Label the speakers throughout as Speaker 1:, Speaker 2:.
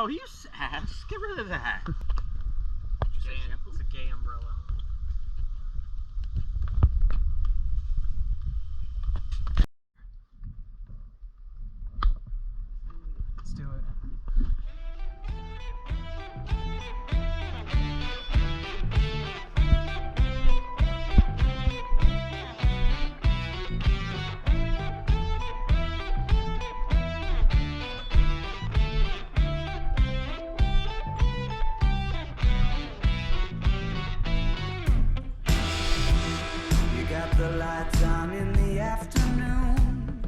Speaker 1: Oh, you ass. Get rid of that.
Speaker 2: It's a gay umbrella. Let's do it.
Speaker 3: The lights on in the afternoon,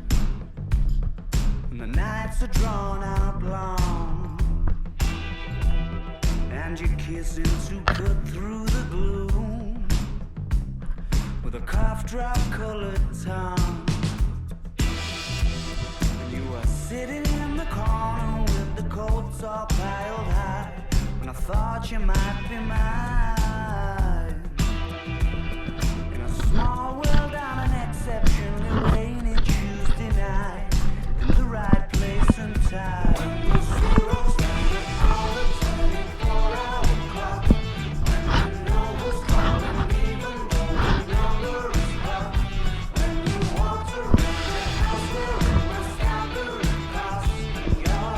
Speaker 3: and the nights are drawn out long, and you're kissing to cut through the gloom with a cough drop colored tongue. And you were sitting in the corner with the coats all piled high, and I thought you might be mine. Small world on an exceptionally rainy Tuesday night, in the right place and time. When the zeros landed on the 24-hour clock, when you know what's calling, even though the number is hot. When you want to rent your house, where it must gather and cost, and your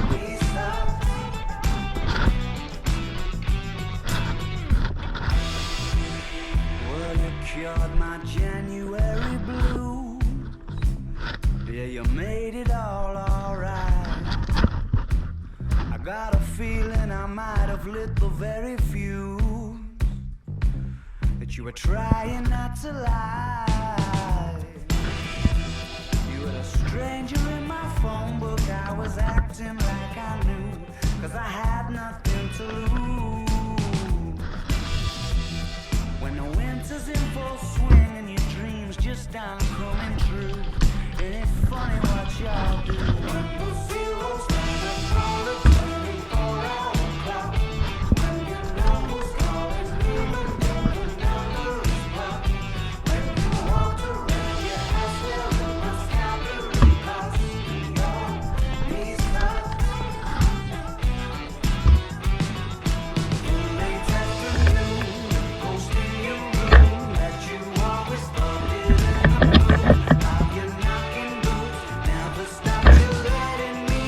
Speaker 3: lease up. Well, you cured my January blues. Yeah, you made it all alright. I got a feeling I might have lit the very fuse that you were trying not to lie. You were a stranger in my phone book. I was acting like I knew, 'cause I had nothing to lose. When the winter's in full swing and your dreams just aren't coming true, and it's funny what y'all do. When the zeros landed on the 24-hour clock, when you know who's calling, even though the number is blocked. When you want to rent your house, well, it must have the cost, and your knees cut. Late afternoon, ghost in your room that you always thought it in the moon. Now you're knocking boots, never stopped you letting me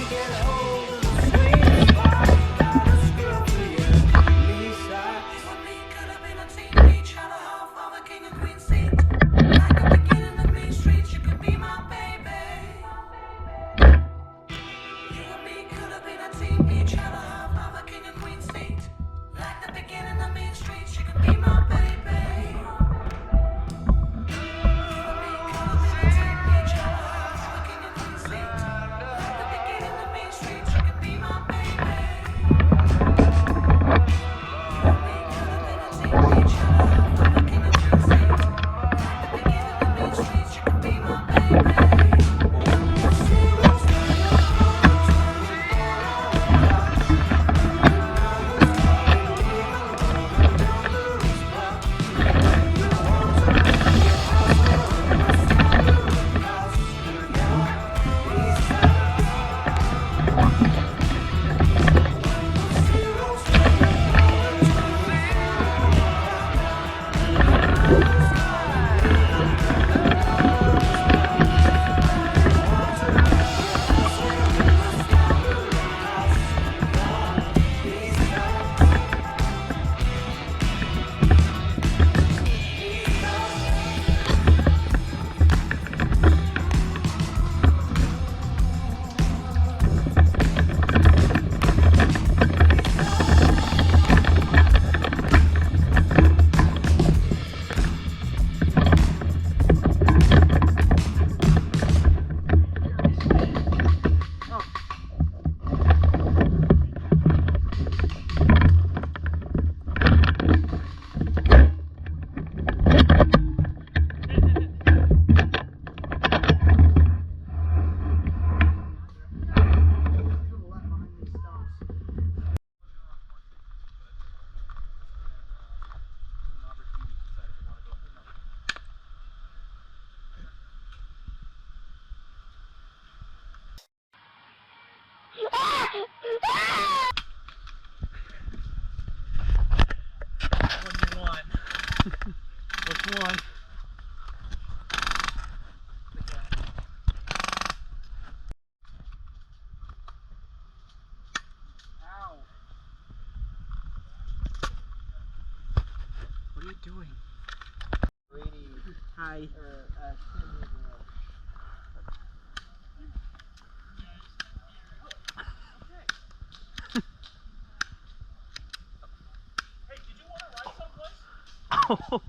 Speaker 1: Which one?
Speaker 2: Ow. What are you doing?
Speaker 1: Brady.
Speaker 2: Hi.
Speaker 1: Oh.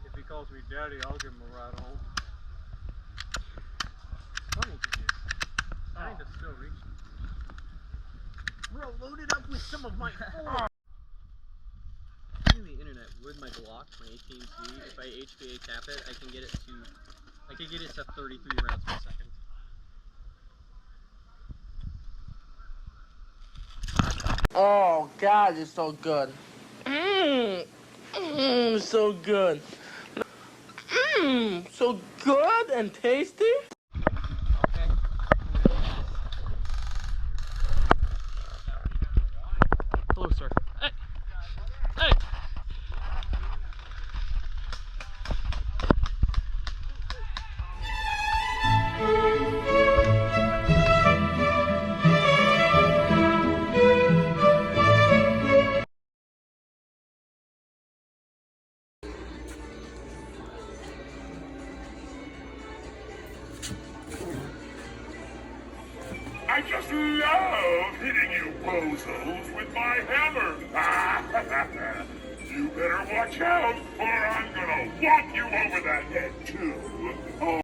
Speaker 2: If he calls me daddy, I'll give him a ride home. Funny because you're kind of still reaching.
Speaker 1: Bro, load it up with some of my phone.
Speaker 4: Using the internet with my Glock, my AT&T, if I HVA tap it, I can get it to 33 rounds per second.
Speaker 5: Oh God, it's so good. So good. So good and tasty.
Speaker 4: Okay.
Speaker 2: Hello, sir. Hey! Hey!
Speaker 6: I just love hitting you bozos with my hammer. You better watch out, or I'm gonna whop you over the head too.